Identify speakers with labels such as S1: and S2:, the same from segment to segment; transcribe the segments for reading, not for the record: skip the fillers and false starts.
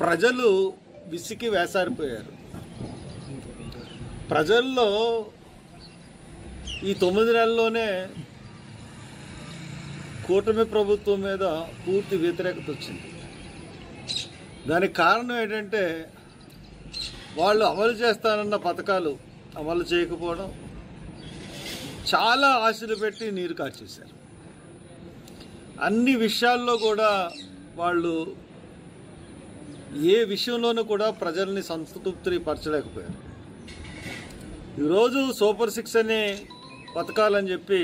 S1: ప్రజలు విసికి వేసారిపోయారు. ప్రజల్లో ఈ 9 నెలల్లోనే కూటమి ప్రభుత్వం మీద పూర్తి వ్యతిరేకత వచ్చింది. దానికి కారణం ఏంటంటే వాళ్ళు అమలు చేస్తానన్న పథకాలు అమలు చేయకపోవడం, చాలా ఆశలు పెట్టి నీరు కార్చేశారు. అన్ని విషయాల్లో కూడా వాళ్ళు ఏ విషయంలోనూ కూడా ప్రజల్ని సంతృప్తి పరచలేకపోయారు. ఈరోజు సూపర్ 6 అనే పథకాలని చెప్పి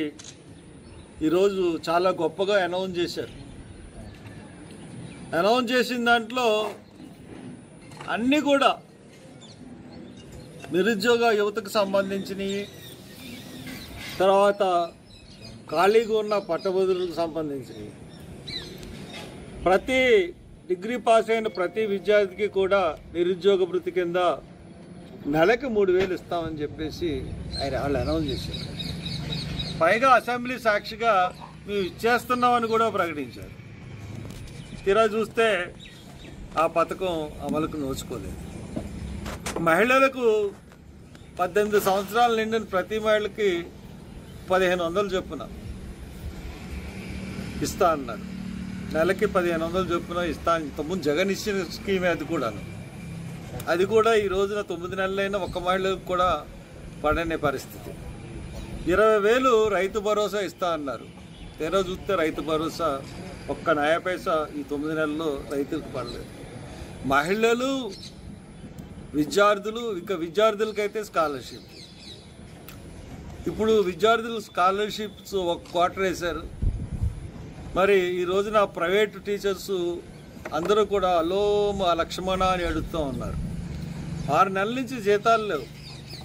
S1: ఈరోజు చాలా గొప్పగా అనౌన్స్ చేశారు. అనౌన్స్ చేసిన దాంట్లో అన్నీ కూడా నిరుద్యోగ యువతకు సంబంధించినవి, తర్వాత ఖాళీగా ఉన్న పట్టభద్రులకు సంబంధించినవి, ప్రతి డిగ్రీ పాస్ అయిన ప్రతి విద్యార్థికి కూడా నిరుద్యోగ భృతి కింద నెలకి 3,000 ఇస్తామని చెప్పేసి వాళ్ళు అనౌన్స్ చేశారు. పైగా అసెంబ్లీ సాక్షిగా మేము ఇచ్చేస్తున్నామని కూడా ప్రకటించారు. తీరా చూస్తే ఆ పథకం అమలుకు నోచుకోలేదు. మహిళలకు 18 సంవత్సరాలు నిండిన ప్రతి మహిళకి 1,500 చొప్పున ఇస్తా అన్నారు. నెలకి 1,500 చొప్పున ఇస్తా. ఇంతకుముందు జగన్ ఇచ్చిన స్కీమే అది కూడా ఈ రోజున 9 నెలలైనా ఒక్క మహిళలకు కూడా పడనే పరిస్థితి. 20,000 రైతు భరోసా ఇస్తా అన్నారు. తీరా చూస్తే రైతు భరోసా ఒక్క నయా పైసా ఈ 9 నెలల్లో రైతులకు పడలేదు. మహిళలు, విద్యార్థులు, ఇంకా విద్యార్థులకైతే స్కాలర్షిప్. ఇప్పుడు విద్యార్థులు స్కాలర్షిప్స్ ఒక క్వార్టర్ వేశారు. మరి ఈ రోజున ప్రైవేటు టీచర్స్ అందరూ కూడా అలోమ లక్ష్మణ అని అడుగుతూ ఉన్నారు. 6 నెలల నుంచి జీతాలు లేవు.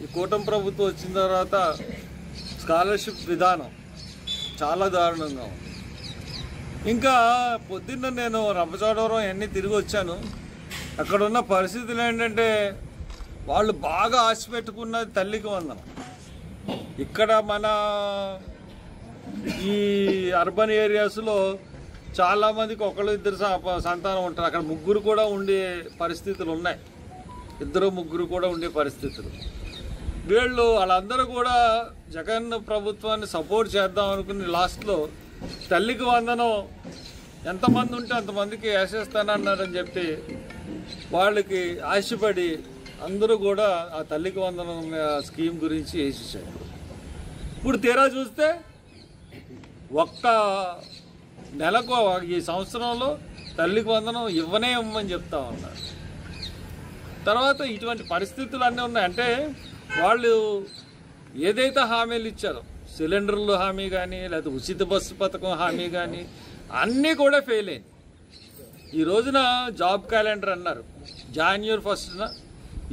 S1: ఈ కూటమి ప్రభుత్వం వచ్చిన తర్వాత స్కాలర్షిప్ విధానం చాలా దారుణంగా ఉంది. ఇంకా పొద్దున్న నేను రంపచోడవరం అన్నీ తిరిగి వచ్చాను. అక్కడ ఉన్న పరిస్థితులు ఏంటంటే వాళ్ళు బాగా ఆశ పెట్టుకున్నది తల్లికి వందనం. ఇక్కడ మన ఈ అర్బన్ ఏరియాస్లో చాలామందికి 1-2 సంతానం ఉంటారు. అక్కడ 3 కూడా ఉండే పరిస్థితులు ఉన్నాయి. 2-3 కూడా ఉండే పరిస్థితులు. వాళ్ళందరూ కూడా జగన్ ప్రభుత్వాన్ని సపోర్ట్ చేద్దాం అనుకుని లాస్ట్లో తల్లికి వందనం ఎంతమంది ఉంటే అంతమందికి వేసేస్తానన్నారని చెప్పి వాళ్ళకి ఆశపడి అందరూ కూడా ఆ తల్లికి వందనం స్కీమ్ గురించి వేసేసారు. ఇప్పుడు తీరా చూస్తే ఒక్క నెలకు ఈ సంవత్సరంలో తల్లికి వందనం ఇవ్వమని చెప్తా ఉన్నారు. తర్వాత ఇటువంటి పరిస్థితులు అన్నీ ఉన్నాయి. అంటే వాళ్ళు ఏదైతే హామీలు ఇచ్చారో, సిలిండర్లు హామీ కానీ, లేకపోతే ఉచిత బస్సు పథకం హామీ కానీ, అన్నీ కూడా ఫెయిల్ అయింది. ఈ రోజున జాబ్ క్యాలెండర్ అన్నారు. January 1న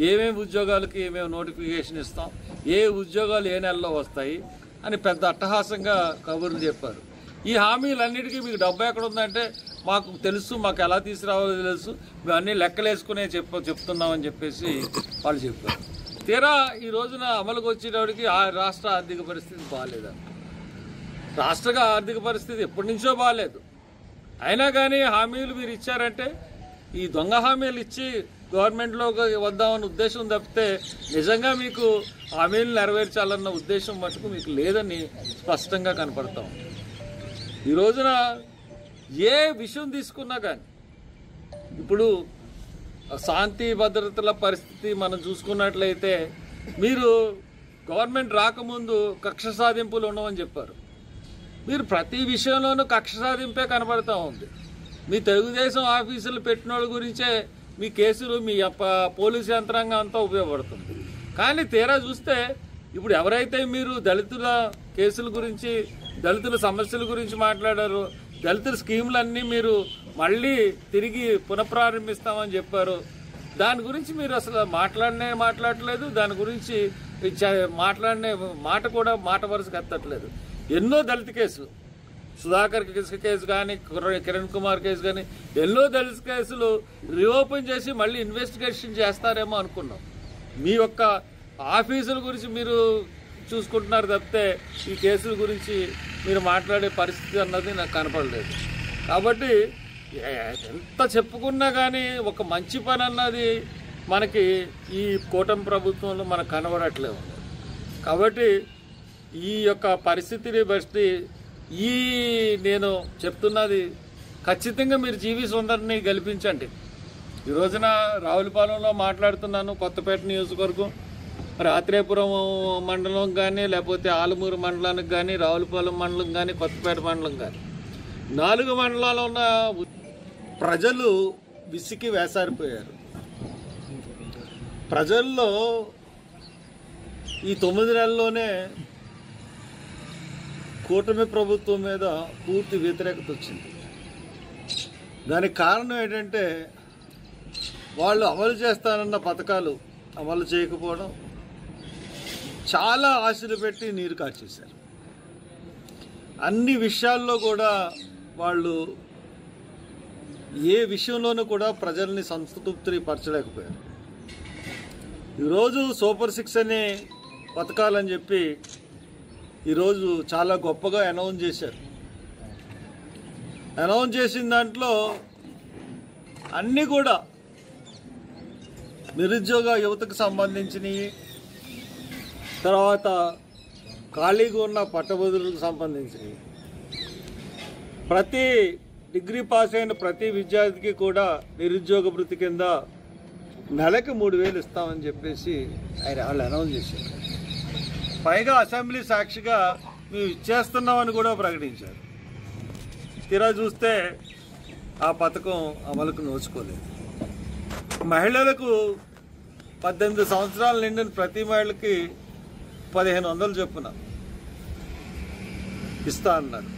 S1: ఏమేమి ఉద్యోగాలకి ఏమేమి నోటిఫికేషన్ ఇస్తాం, ఏ ఉద్యోగాలు ఏ నెలలో వస్తాయి అని పెద్ద అట్టహాసంగా కబుర్లు చెప్పారు. ఈ హామీలన్నిటికీ మీకు డబ్బు ఎక్కడ ఉందంటే మాకు తెలుసు, మాకు ఎలా తీసుకురావాలో తెలుసు, మేము అన్నీ లెక్కలేసుకునే చెప్తున్నామని చెప్పేసి వాళ్ళు చెప్పారు. తీరా ఈ రోజున అమలుకు వచ్చేటప్పటికి ఆ రాష్ట్ర ఆర్థిక పరిస్థితి బాగాలేదంట. రాష్ట్ర ఆర్థిక పరిస్థితి ఎప్పటి నుంచో బాగాలేదు. అయినా కానీ హామీలు మీరు ఇచ్చారంటే ఈ దొంగ హామీలు ఇచ్చి గవర్నమెంట్లోకి వద్దామన్న ఉద్దేశం తప్పితే నిజంగా మీకు హామీలు నెరవేర్చాలన్న ఉద్దేశం మటుకు మీకు లేదని స్పష్టంగా కనపడతాం. ఈ రోజున ఏ విషయం తీసుకున్నా కానీ ఇప్పుడు శాంతి భద్రతల పరిస్థితి మనం చూసుకున్నట్లయితే మీరు గవర్నమెంట్ రాకముందు కక్ష సాధింపులు ఉండవని చెప్పారు. మీరు ప్రతి విషయంలోనూ కక్ష సాధింపే కనబడతా ఉంది. మీ తెలుగుదేశం ఆఫీసులు పెట్టిన వాళ్ళ గురించే మీ కేసులు, మీ పోలీసు యంత్రాంగం అంతా ఉపయోగపడుతుంది. కానీ తీరా చూస్తే ఇప్పుడు ఎవరైతే మీరు దళితుల కేసుల గురించి, దళితుల సమస్యల గురించి మాట్లాడారో, దళితుల స్కీములన్నీ మీరు మళ్ళీ తిరిగి పునఃప్రారంభిస్తామని చెప్పారు. దాని గురించి మీరు అసలు మాట్లాడట్లేదు. దాని గురించి మాట్లాడినే మాట వరుసకు ఎత్తట్లేదు. ఎన్నో దళిత కేసులు, సుధాకర్ కేసు కానీ, కిరణ్ కుమార్ కేసు కానీ, ఎన్నో దళిత కేసులు రీఓపెన్ చేసి మళ్ళీ ఇన్వెస్టిగేషన్ చేస్తారేమో అనుకున్నాం. మీ యొక్క ఆఫీసుల గురించి మీరు చూసుకుంటున్నారు తప్పితే ఈ కేసుల గురించి మీరు మాట్లాడే పరిస్థితి అన్నది నాకు కనపడలేదు. కాబట్టి ఎంత చెప్పుకున్నా కానీ ఒక మంచి పని అన్నది మనకి ఈ కూటమి ప్రభుత్వంలో మనకు కనబడట్లేదు. కాబట్టి ఈ యొక్క పరిస్థితిని బట్టి నేను చెప్తున్నది ఖచ్చితంగా మీరు జీవి సుందరిని గెలిపించండి. ఈ రోజున రావులపాలెంలో మాట్లాడుతున్నాను, కొత్తపేట నియోజకవర్గం, ఆత్రేయపురం మండలం కానీ, లేకపోతే ఆలమూరు మండలానికి కానీ, రావులపాలెం మండలం కానీ, కొత్తపేట మండలం కానీ 4 మండలాలు ఉన్న ప్రజలు విసికి వేసారిపోయారు. ప్రజల్లో ఈ 9 నెలల్లోనే కూటమి ప్రభుత్వం మీద పూర్తి వ్యతిరేకత వచ్చింది. దానికి కారణం ఏంటంటే వాళ్ళు అమలు చేస్తానన్న పథకాలు అమలు చేయకపోవడం, చాలా ఆశలు పెట్టి నీరు కార్చేశారు. అన్ని విషయాల్లో కూడా వాళ్ళు ఏ విషయంలోనూ కూడా ప్రజల్ని సంతృప్తి పరచలేకపోయారు. ఈరోజు సూపర్ 6 అనే పథకాలని చెప్పి ఈరోజు చాలా గొప్పగా అనౌన్స్ చేశారు. అనౌన్స్ చేసిన దాంట్లో అన్నీ కూడా నిరుద్యోగ యువతకు సంబంధించినవి, తర్వాత ఖాళీగా ఉన్న పట్టభద్రులకు సంబంధించినవి, ప్రతి డిగ్రీ పాస్ అయిన ప్రతి విద్యార్థికి కూడా నిరుద్యోగ భృతి కింద నెలకి 3,000 ఇస్తామని చెప్పేసి వాళ్ళు అనౌన్స్ చేశారు. పైగా అసెంబ్లీ సాక్షిగా మేము ఇచ్చేస్తున్నామని కూడా ప్రకటించారు. తీరా చూస్తే ఆ పథకం అమలుకు నోచుకోలేదు. మహిళలకు 18 సంవత్సరాలు నిండిన ప్రతి మహిళకి 1,500 చొప్పున ఇస్తా అన్నారు.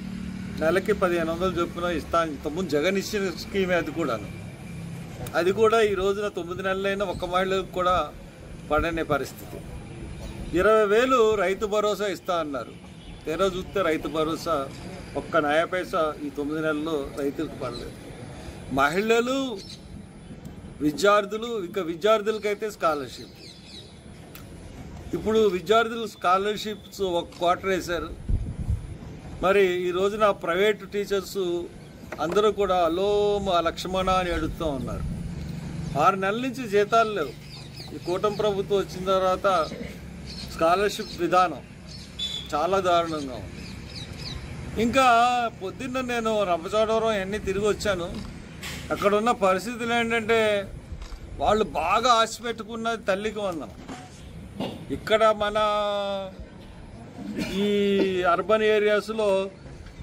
S1: నెలకి 1,500 చొప్పున ఇస్తా. ఇంతకుముందు జగన్ ఇచ్చిన స్కీమే అది కూడా ఈ రోజున 9 నెలలైనా ఒక్క మహిళలకు కూడా పడనే పరిస్థితి. 20,000 రైతు భరోసా ఇస్తా అన్నారు. తీరా చూస్తే రైతు భరోసా ఒక్క నయా పైసా ఈ 9 నెలల్లో రైతులకు పడలేదు. మహిళలు, విద్యార్థులు, ఇంకా విద్యార్థులకైతే స్కాలర్షిప్. ఇప్పుడు విద్యార్థులు స్కాలర్షిప్స్ ఒక క్వార్టర్ వేశారు. మరి ఈ రోజున ప్రైవేటు టీచర్స్ అందరూ కూడా అలోమ లక్ష్మణ అని అడుగుతూ ఉన్నారు. 6 నెలల నుంచి జీతాలు లేవు. ఈ కూటమి ప్రభుత్వం వచ్చిన తర్వాత స్కాలర్షిప్ విధానం చాలా దారుణంగా ఉంది. ఇంకా పొద్దున్న నేను రంపచోడవరం అన్నీ తిరిగి వచ్చాను. అక్కడ ఉన్న పరిస్థితులు ఏంటంటే వాళ్ళు బాగా ఆశ పెట్టుకున్నది తల్లికి వందనం. ఇక్కడ మన ఈ అర్బన్ ఏరియాస్లో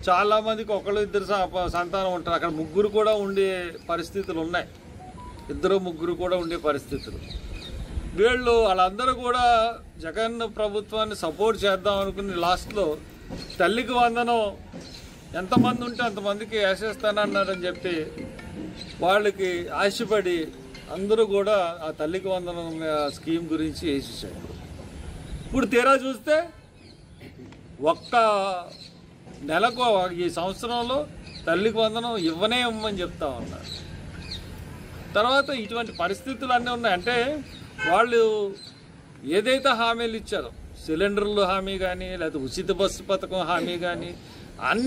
S1: చాలామందికి 1-2 సంతానం ఉంటారు. అక్కడ 3 కూడా ఉండే పరిస్థితులు ఉన్నాయి. 2-3 కూడా ఉండే పరిస్థితులు. వాళ్ళందరూ కూడా జగన్ ప్రభుత్వాన్ని సపోర్ట్ చేద్దాం అనుకుని లాస్ట్లో తల్లికి వందనం ఎంతమంది ఉంటే అంతమందికి వేసేస్తానన్నారని చెప్పి వాళ్ళకి ఆశపడి అందరూ కూడా ఆ తల్లికి వందనం స్కీమ్ గురించి వేసేసారు. ఇప్పుడు తీరా చూస్తే ఒక్క నెలకు ఈ సంవత్సరంలో తల్లికి వందనం ఇవ్వమని చెప్తా ఉన్నారు. తర్వాత ఇటువంటి పరిస్థితులు అన్నీ ఉన్నాయి. అంటే వాళ్ళు ఏదైతే హామీలు ఇచ్చారో, సిలిండర్లు హామీ కానీ, లేకపోతే ఉచిత బస్సు పథకం హామీ కానీ, అన్ని